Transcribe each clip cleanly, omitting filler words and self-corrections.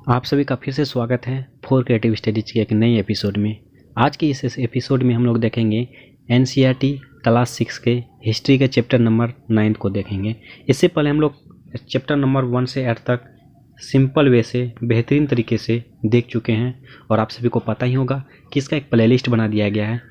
आप सभी का फिर से स्वागत है फोर क्रिएटिव स्टडीज के एक नई एपिसोड में। आज के इस एपिसोड में हम लोग देखेंगे एनसीईआरटी क्लास 6 के हिस्ट्री के चैप्टर नंबर 9 को देखेंगे। इससे पहले हम लोग चैप्टर नंबर 1 से 8 तक सिंपल वे से बेहतरीन तरीके से देख चुके हैं और आप सभी को पता ही होगा कि इसका एक प्लेलिस्ट बना दिया गया है।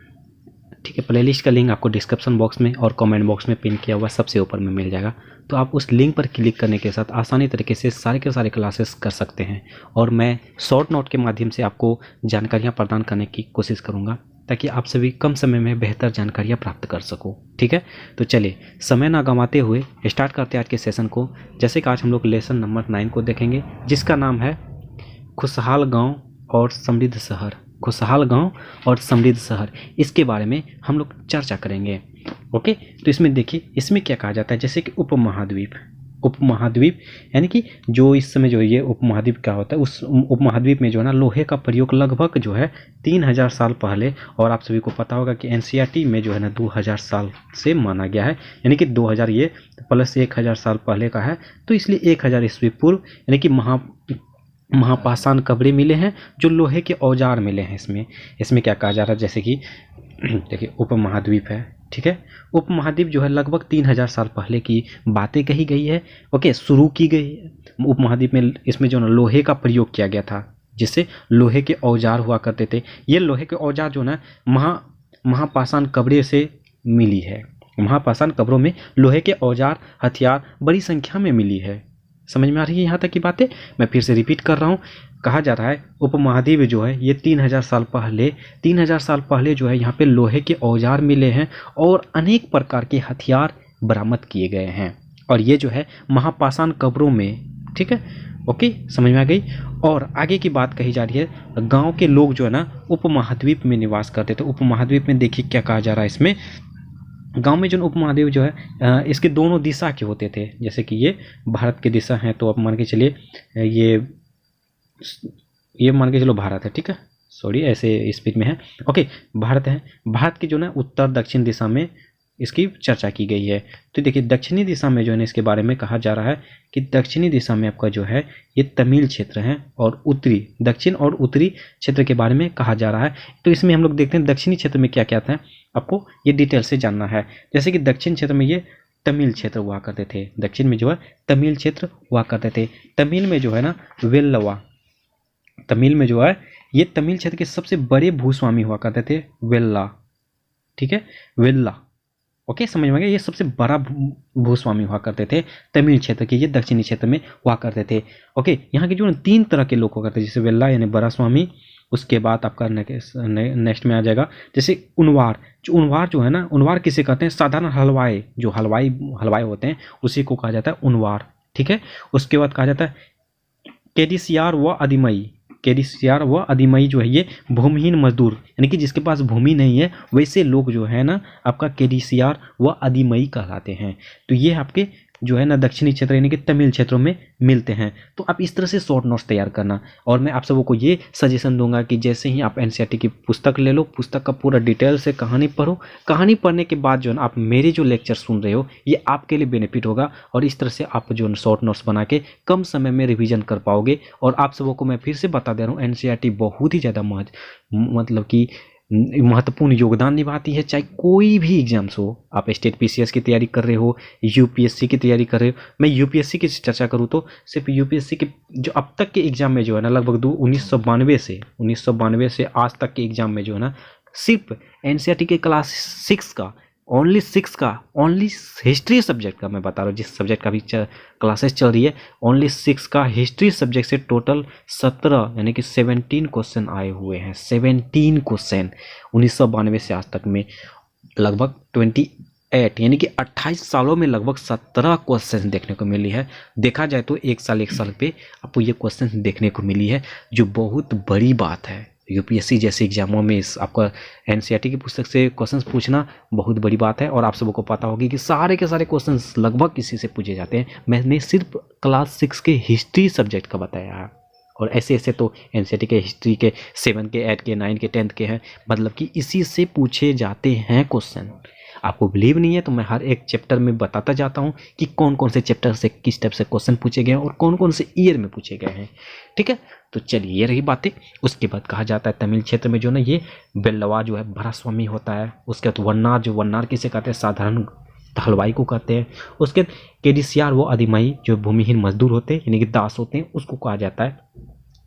ठीक है, प्लेलिस्ट का लिंक आपको डिस्क्रिप्शन बॉक्स में और कमेंट बॉक्स में पिन किया हुआ सबसे ऊपर में मिल जाएगा। तो आप उस लिंक पर क्लिक करने के साथ आसानी तरीके से सारे के सारे क्लासेस कर सकते हैं और मैं शॉर्ट नोट के माध्यम से आपको जानकारियां प्रदान करने की कोशिश करूंगा ताकि आप सभी कम समय में बेहतर जानकारियां प्राप्त कर सको। ठीक है, तो चलिए समय ना गंवाते हुए स्टार्ट करते हैं आज के सेशन को। जैसे कि आज हम लोग लेसन नंबर 9 को देखेंगे जिसका नाम है खुशहाल गाँव और समृद्ध शहर। खुशहाल गांव और समृद्ध शहर, इसके बारे में हम लोग चर्चा करेंगे। ओके, तो इसमें देखिए इसमें क्या कहा जाता है, जैसे कि उपमहाद्वीप। उपमहाद्वीप यानी कि जो इस समय जो ये उपमहाद्वीप क्या होता है, उस उपमहाद्वीप में जो है ना लोहे का प्रयोग लगभग जो है 3000 साल पहले, और आप सभी को पता होगा कि एनसीईआरटी में जो है ना 2000 साल से माना गया है, यानी कि 2000 ये प्लस 1000 साल पहले का है, तो इसलिए 1000 ईस्वी पूर्व यानी कि महापाषाण कब्रें मिले हैं जो लोहे के औजार मिले हैं। इसमें क्या कहा जा रहा है, जैसे कि देखिए उपमहाद्वीप है। ठीक है, उपमहाद्वीप जो है लगभग 3000 साल पहले की बातें कही गई है। ओके, शुरू की गई है उपमहाद्वीप में। इसमें जो ना लोहे का प्रयोग किया गया था, जिससे लोहे के औजार हुआ करते थे। ये लोहे के औजार जो ना महापाषाण कब्रें से मिली है। महापाषाण कब्रों में लोहे के औजार हथियार बड़ी संख्या में मिली है। समझ में आ रही है यहाँ तक की बातें? मैं फिर से रिपीट कर रहा हूँ। कहा जा रहा है उपमहाद्वीप जो है ये 3000 साल पहले जो है यहाँ पे लोहे के औजार मिले हैं और अनेक प्रकार के हथियार बरामद किए गए हैं, और ये जो है महापाषाण कब्रों में। ठीक है, ओके, समझ में आ गई। और आगे की बात कही जा रही है, गाँव के लोग जो है ना उपमहाद्वीप में निवास करते थे। उपमहाद्वीप में देखिए क्या कहा जा रहा है इसमें, गांव में जो उपमहाद्वीप जो है इसके दोनों दिशा के होते थे। जैसे कि ये भारत की दिशा है, तो आप मान के चलिए ये मान के चलो भारत है। ठीक है, सॉरी ऐसे स्पीड में है। ओके, भारत है। भारत की जो ना उत्तर दक्षिण दिशा में इसकी चर्चा की गई है। तो देखिए दक्षिणी दिशा में जो है इसके बारे में कहा जा रहा है कि दक्षिणी दिशा में आपका जो है ये तमिल क्षेत्र है, और उत्तरी दक्षिण और उत्तरी क्षेत्र के बारे में कहा जा रहा है। तो इसमें हम लोग देखते हैं दक्षिणी क्षेत्र में क्या क्या था, आपको ये डिटेल से जानना है। जैसे कि दक्षिण क्षेत्र में ये तमिल क्षेत्र हुआ करते थे। दक्षिण में जो है तमिल क्षेत्र हुआ करते थे। तमिल में जो है ना वेल्लवा, तमिल में जो है ये तमिल क्षेत्र के सबसे बड़े भूस्वामी हुआ करते थे, वेल्ला। ठीक है, वेल्ला। ओके, समझ में आ गया। ये सबसे बड़ा भूस्वामी हुआ करते थे तमिल क्षेत्र के, ये दक्षिणी क्षेत्र में हुआ करते थे। ओके, यहाँ के जो 3 तरह के लोग हुआ करते थे, जैसे वेल्ला यानी बड़ा स्वामी, उसके बाद आपका नेक्स्ट में आ जाएगा जैसे उनवार। जो उनवार जो है ना, उनवार किसे कहते हैं, साधारण हलवाई, जो हलवाई होते हैं उसी को कहा जाता है उनवार। ठीक है, उसके बाद कहा जाता है केडिसियार व अधिमई। केडिसियार व अधिमई जो है ये भूमिहीन मजदूर, यानी कि जिसके पास भूमि नहीं है वैसे लोग जो है ना आपका केडिसियार व अधिमई कहलाते हैं। तो ये आपके जो है ना दक्षिणी क्षेत्र यानी कि तमिल क्षेत्रों में मिलते हैं। तो आप इस तरह से शॉर्ट नोट्स तैयार करना, और मैं आप सबको ये सजेशन दूंगा कि जैसे ही आप एनसीईआरटी की पुस्तक ले लो, पुस्तक का पूरा डिटेल से कहानी पढ़ो। कहानी पढ़ने के बाद जो है आप मेरे जो लेक्चर सुन रहे हो ये आपके लिए बेनिफिट होगा, और इस तरह से आप जो शॉर्ट नोट्स बना के कम समय में रिविजन कर पाओगे। और आप सबको मैं फिर से बता दे रहा हूँ, एनसीईआरटी बहुत ही ज़्यादा मतलब कि महत्वपूर्ण योगदान निभाती है, चाहे कोई भी एग्जाम्स हो। आप स्टेट पीसीएस की तैयारी कर रहे हो, यूपीएससी की तैयारी कर रहे हो। मैं यूपीएससी की चर्चा करूँ तो सिर्फ यूपीएससी के जो अब तक के एग्जाम में जो है ना लगभग 1992 से आज तक के एग्जाम में जो है ना सिर्फ एनसीईआरटी के क्लास 6 का ओनली हिस्ट्री सब्जेक्ट का मैं बता रहा हूँ, जिस सब्जेक्ट का भी क्लासेस चल रही है, ओनली 6 का हिस्ट्री सब्जेक्ट से टोटल 17 यानी कि 17 क्वेश्चन आए हुए हैं। 17 क्वेश्चन 1992 से आज तक में लगभग 28 यानी कि 28 सालों में लगभग 17 क्वेश्चन देखने को मिली है। देखा जाए तो एक साल पे आपको ये क्वेश्चन देखने को मिली है, जो बहुत बड़ी बात है। यूपीएससी जैसे एग्जामों में आपका एनसीईआरटी की पुस्तक से क्वेश्चंस पूछना बहुत बड़ी बात है। और आप सबको पता होगी कि सारे के सारे क्वेश्चंस लगभग इसी से पूछे जाते हैं। मैंने सिर्फ क्लास 6 के हिस्ट्री सब्जेक्ट का बताया है, और ऐसे ऐसे तो एनसीईआरटी के हिस्ट्री के 7 के 8 के 9 के 10th के हैं, मतलब कि इसी से पूछे जाते हैं क्वेश्चन। आपको बिलीव नहीं है तो मैं हर एक चैप्टर में बताता जाता हूँ कि कौन कौन से चैप्टर से किस टाइप से क्वेश्चन पूछे गए हैं और कौन कौन से ईयर में पूछे गए हैं। ठीक है, तो चलिए ये रही बातें। उसके बाद कहा जाता है तमिल क्षेत्र में जो ना ये बेल्लवा जो है भरास्वामी होता है। उसके बाद वन्नार, जो वन्नार किसे कहते हैं, साधारण हलवाई को कहते हैं। उसके बाद केडिसियार, वो अधिमाई जो भूमिहीन मजदूर होते हैं यानी कि दास होते हैं, उसको कहा जाता है।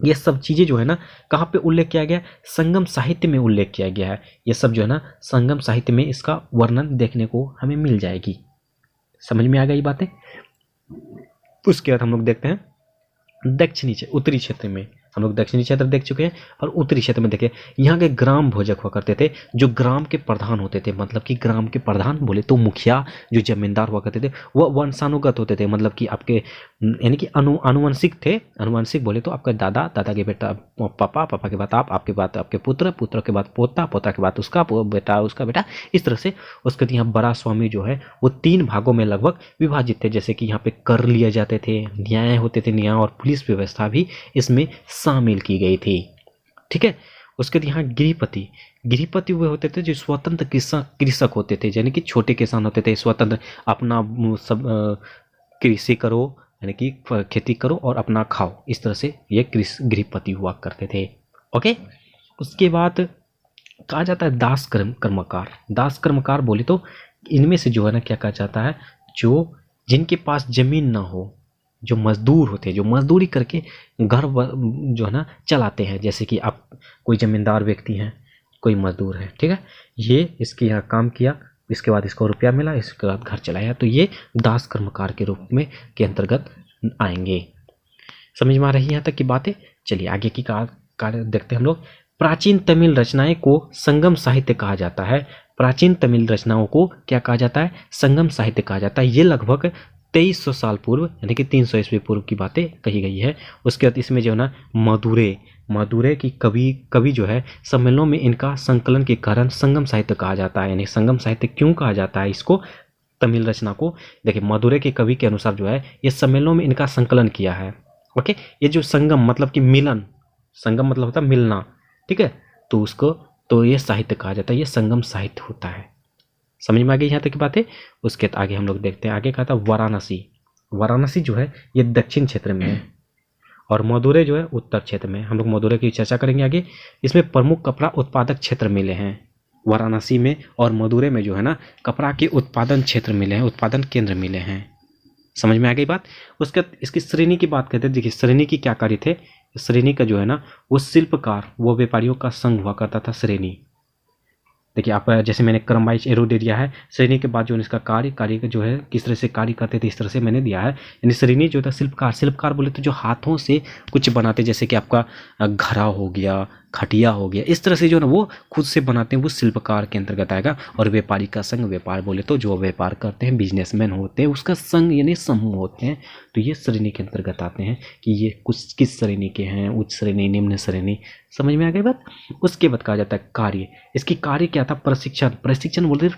ये सब चीज़ें जो है ना कहाँ पे उल्लेख किया गया है, संगम साहित्य में उल्लेख किया गया है। ये सब जो है ना संगम साहित्य में इसका वर्णन देखने को हमें मिल जाएगी। समझ में आ गई बातें। उसके बाद हम लोग देखते हैं दक्षिणी उत्तरी क्षेत्र में। हम लोग दक्षिणी क्षेत्र देख चुके हैं और उत्तरी क्षेत्र में देखें, यहाँ के ग्राम भोजक हुआ करते थे, जो ग्राम के प्रधान होते थे। मतलब कि ग्राम के प्रधान बोले तो मुखिया, जो जमींदार हुआ करते थे, वह वंशानुगत होते थे। मतलब कि आपके यानी कि आनुवंशिक थे। आनुवंशिक बोले तो आपका दादा, दादा के बेटा पापा, पापा के बाद आप, आपके बाद आपके पुत्र, पुत्र के बाद पोता, पोता के बाद उसका बेटा, उसका बेटा, इस तरह से। उसके यहाँ बड़ा स्वामी जो है वो 3 भागों में लगभग विभाजित थे। जैसे कि यहाँ पे कर लिए जाते थे, न्याय होते थे, न्याय और पुलिस व्यवस्था भी इसमें शामिल की गई थी। ठीक है, उसके बाद यहाँ गृहपति, गृहपति वो होते थे जो स्वतंत्र कृषक होते थे, यानी कि छोटे किसान होते थे, स्वतंत्र अपना सब कृषि करो यानी कि खेती करो और अपना खाओ, इस तरह से ये गृहपति हुआ करते थे। ओके, उसके बाद कहा जाता है दास कर्मकार। दास कर्मकार बोले तो इनमें से जो है ना क्या कहा जाता है, जो जिनके पास जमीन ना हो, जो मजदूर होते हैं, जो मजदूरी करके घर जो है ना चलाते हैं। जैसे कि आप कोई जमींदार व्यक्ति हैं, कोई मजदूर है, ठीक है, ये इसके यहाँ काम किया, इसके बाद इसको रुपया मिला, इसके बाद घर चलाया, तो ये दास कर्मकार के रूप में के अंतर्गत आएंगे। समझ में आ रही है यहाँ तक की बातें। चलिए आगे की कार्य देखते हैं हम लोग। प्राचीन तमिल रचनाएं को संगम साहित्य कहा जाता है। प्राचीन तमिल रचनाओं को क्या कहा जाता है, संगम साहित्य कहा जाता है। ये लगभग 2300 साल पूर्व यानी कि 300 ईस्वी पूर्व की बातें कही गई है। उसके बाद इसमें जो है ना मदुरै की कवि जो है सम्मेलनों में इनका संकलन के कारण संगम साहित्य कहा जाता है। यानी संगम साहित्य क्यों कहा जाता है इसको, तमिल रचना को, देखिए मदुरै के कवि के अनुसार जो है ये सम्मेलनों में इनका संकलन किया है। ओके, ये जो संगम मतलब कि मिलन, संगम मतलब होता है मिलना, ठीक है, तो उसको तो ये साहित्य कहा जाता है, ये संगम साहित्य होता है। समझ में आ गई यहाँ तक की बातें। उसके आगे हम लोग देखते हैं, आगे कहा था वाराणसी। वाराणसी जो है ये दक्षिण क्षेत्र में है और मदुरै जो है उत्तर क्षेत्र में। हम लोग मदुरै की चर्चा करेंगे आगे। इसमें प्रमुख कपड़ा उत्पादक क्षेत्र मिले हैं वाराणसी में और मदुरै में जो है ना कपड़ा के उत्पादन क्षेत्र मिले हैं, उत्पादन केंद्र मिले हैं। समझ में आ गई बात। उसके इसकी श्रेणी की बात करते हैं। देखिए श्रेणी की क्या कार्य थे, श्रेणी का जो है ना वो शिल्पकार, वो व्यापारियों का संघ हुआ करता था श्रेणी। देखिए आप जैसे मैंने क्रम वाइज एरो दे दिया है, श्रेणी के बाद जो इसका कार्य जो है किस तरह से कार्य करते थे इस तरह से मैंने दिया है। यानी श्रेणी जो था शिल्पकार बोले तो जो हाथों से कुछ बनाते, जैसे कि आपका घड़ा हो गया, खटिया हो गया, इस तरह से जो ना वो खुद से बनाते हैं, वो शिल्पकार के अंतर्गत आएगा। और व्यापारी का संघ, व्यापार बोले तो जो व्यापार करते हैं, बिजनेसमैन होते हैं, उसका संघ यानी समूह होते हैं, तो ये श्रेणी के अंतर्गत आते हैं कि ये कुछ किस श्रेणी के हैं, उच्च श्रेणी, निम्न श्रेणी। समझ में आ गई बात। उसके बाद कहा जाता है कार्य। इसकी कार्य क्या था, प्रशिक्षण बोलते थे,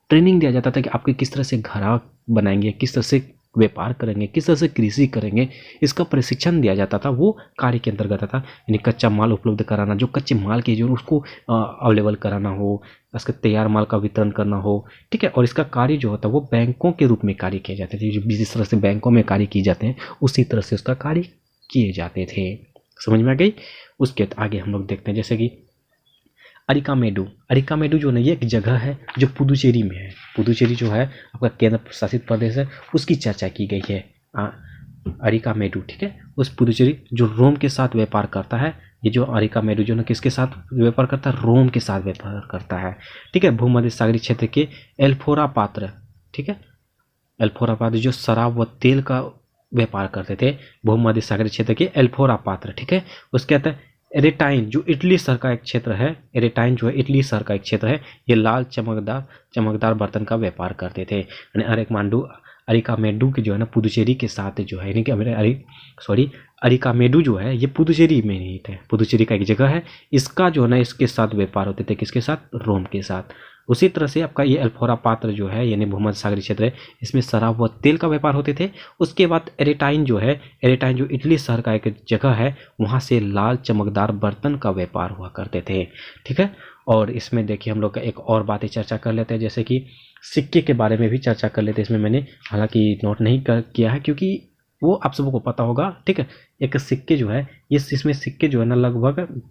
ट्रेनिंग दिया जाता था कि आपके किस तरह से घड़ा बनाएंगे, किस तरह से व्यापार करेंगे, किस तरह से कृषि करेंगे, इसका प्रशिक्षण दिया जाता था, वो कार्य के अंतर्गत आता। यानी कच्चा माल उपलब्ध कराना, जो कच्चे माल की जो उसको अवेलेबल कराना हो, इसका तैयार माल का वितरण करना हो, ठीक है। और इसका कार्य जो होता है वो बैंकों के रूप में कार्य किए जाते थे, जो जिस तरह से बैंकों में कार्य किए जाते हैं उसी तरह से उसका कार्य किए जाते थे। समझ में आ गई। उसके आगे हम लोग देखते हैं जैसे कि अरिकामेडु जो है ये एक जगह है जो पुदुचेरी में है। पुदुचेरी जो है आपका केंद्र शासित प्रदेश है, उसकी चर्चा की गई है अरिकामेडु, ठीक है। उस पुदुचेरी जो रोम के साथ व्यापार करता है, ये जो अरिकामेडु जो है किसके साथ व्यापार करता है, रोम के साथ व्यापार करता है, ठीक है। भूमध्य सागरीय क्षेत्र के एल्फोरा पात्र, ठीक है, एल्फोरा पात्र जो शराब व तेल का व्यापार करते थे, भूमध्य सागरीय क्षेत्र के एल्फोरा पात्र, ठीक है। उसके बाद एरेटाइन जो इटली शहर का एक क्षेत्र है, एरेटाइन जो है इटली शहर का एक क्षेत्र है, ये लाल चमकदार बर्तन का व्यापार करते थे। यानी अरिकामेडु के जो है ना पुदुचेरी के साथ जो है, यानी कि अरिकामेडु जो है ये पुदुचेरी में नहीं थे, पुदुचेरी का एक जगह है, इसका जो है ना इसके साथ व्यापार होते थे, किसके साथ, रोम के साथ। उसी तरह से आपका ये एल्फोरा पात्र जो है यानी भूमध्य सागरीय क्षेत्र है, इसमें शराब व तेल का व्यापार होते थे। उसके बाद एरेटाइन जो इटली शहर का एक जगह है, वहाँ से लाल चमकदार बर्तन का व्यापार हुआ करते थे, ठीक है। और इसमें देखिए हम लोग का एक और बातें चर्चा कर लेते हैं, जैसे कि सिक्के के बारे में भी चर्चा कर लेते हैं। इसमें मैंने हालांकि नोट नहीं किया है क्योंकि वो आप सबको पता होगा, ठीक है। एक सिक्के जो है इसमें सिक्के जो है ना लगभग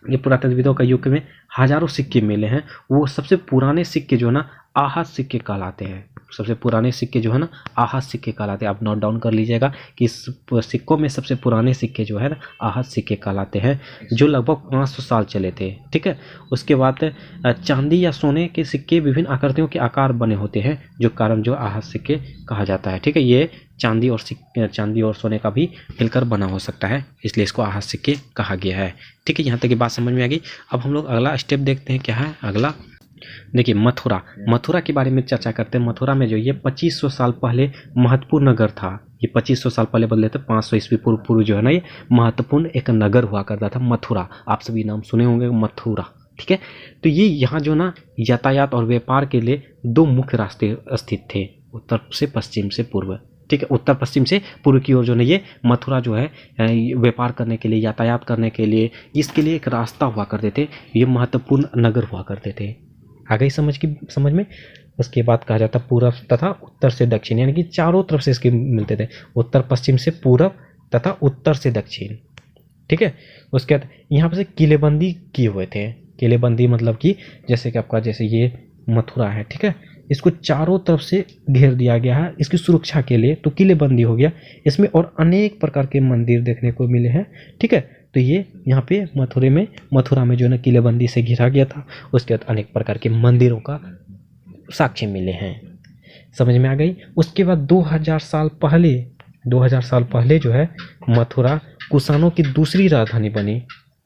ये पुरातत्वविदों का युग में हजारों सिक्के मिले हैं। वो सबसे पुराने सिक्के जो है ना आहत सिक्के कहलाते हैं। सबसे पुराने सिक्के जो है ना आहत सिक्के कहलाते हैं। आप नोट डाउन कर लीजिएगा कि इस सिक्कों में सबसे पुराने सिक्के जो है ना आहत सिक्के कहलाते हैं, जो लगभग 500 साल चले थे, ठीक है। उसके बाद चांदी या सोने के सिक्के विभिन्न आकृतियों के आकार बने होते हैं, जो कारण जो आहत सिक्के कहा जाता है, ठीक है। ये चांदी और सोने का भी मिलकर बना हो सकता है, इसलिए इसको आहत सिक्के कहा गया है, ठीक है। यहाँ तक की बात समझ में आ गई। अब हम लोग अगला स्टेप देखते हैं, क्या है अगला। देखिए मथुरा के बारे में चर्चा करते हैं। मथुरा में जो ये 2500 साल पहले महत्वपूर्ण नगर था। ये 2500 साल पहले बदले थे, 500 ईस्वी पूर्व जो है ना ये महत्वपूर्ण एक नगर हुआ करता था मथुरा। आप सभी नाम सुने होंगे मथुरा, ठीक है। तो ये यहाँ जो ना यातायात और व्यापार के लिए 2 मुख्य रास्ते स्थित थे, उत्तर से पश्चिम से पूर्व, ठीक है। उत्तर पश्चिम से पूर्व की ओर जो है ये मथुरा जो है व्यापार करने के लिए, यातायात करने के लिए, इसके लिए एक रास्ता हुआ करते थे। ये महत्वपूर्ण नगर हुआ करते थे। आ गई समझ में। उसके बाद कहा जाता पूर्व तथा उत्तर से दक्षिण, यानी कि चारों तरफ से इसके मिलते थे, उत्तर पश्चिम से पूर्व तथा उत्तर से दक्षिण, ठीक है। उसके बाद यहाँ पर से किलेबंदी किए हुए थे। किलेबंदी मतलब कि जैसे कि आपका जैसे ये मथुरा है, ठीक है, इसको चारों तरफ से घेर दिया गया है इसकी सुरक्षा के लिए, तो किलेबंदी हो गया। इसमें और अनेक प्रकार के मंदिर देखने को मिले हैं, ठीक है। तो ये यहाँ पे मथुरा में जो है ना किलेबंदी से घिरा गया था। उसके बाद अनेक प्रकार के मंदिरों का साक्ष्य मिले हैं, समझ में आ गई। उसके बाद 2000 साल पहले जो है मथुरा कुषाणों की दूसरी राजधानी बनी।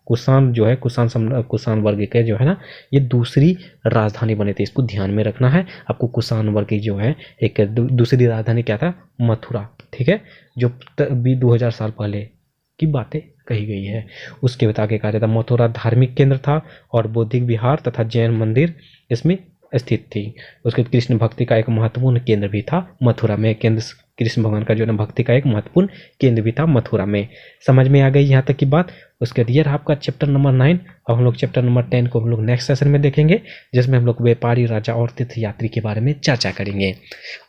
कुषाण जो है कुषाण वर्ग के जो है ना ये दूसरी राजधानी बने थे। इसको ध्यान में रखना है आपको। कुषाण वर्ग की जो है एक दूसरी राजधानी क्या था, मथुरा, ठीक है, जो 2000 साल पहले की बातें कही गई है। उसके बाद आगे कहा जाता मथुरा धार्मिक केंद्र था और बौद्धिक विहार तथा जैन मंदिर इसमें स्थित थी। उसके कृष्ण भक्ति का एक महत्वपूर्ण केंद्र भी था मथुरा में। कृष्ण भगवान का जो है भक्ति का एक महत्वपूर्ण केंद्र भी था मथुरा में। समझ में आ गई यहाँ तक की बात। उसके बाद ये रहा आपका चैप्टर नंबर 9। और हम लोग चैप्टर नंबर 10 को हम लोग नेक्स्ट सेशन में देखेंगे, जिसमें हम लोग व्यापारी, राजा और तीर्थयात्री के बारे में चर्चा करेंगे।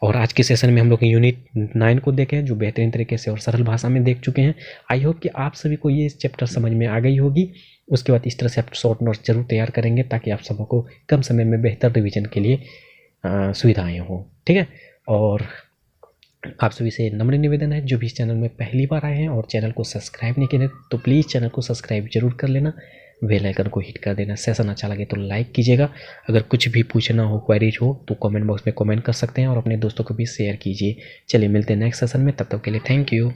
और आज के सेशन में हम लोग यूनिट 9 को देखें, जो बेहतरीन तरीके से और सरल भाषा में देख चुके हैं। आई होप कि आप सभी को ये चैप्टर समझ में आ गई होगी। उसके बाद इस तरह से आप शॉर्ट नोट्स जरूर तैयार करेंगे, ताकि आप सबको कम समय में बेहतर रिवीजन के लिए सुविधाएँ हों, ठीक है। और आप सभी से नम्र निवेदन है, जो भी इस चैनल में पहली बार आए हैं और चैनल को सब्सक्राइब नहीं किए तो प्लीज़ चैनल को सब्सक्राइब जरूर कर लेना, बेल आइकन को हिट कर देना। सेशन अच्छा लगे तो लाइक कीजिएगा। अगर कुछ भी पूछना हो, क्वेरीज हो तो कमेंट बॉक्स में कमेंट कर सकते हैं और अपने दोस्तों को भी शेयर कीजिए। चलिए मिलते हैं नेक्स्ट सेशन में, तब तक के लिए थैंक यू।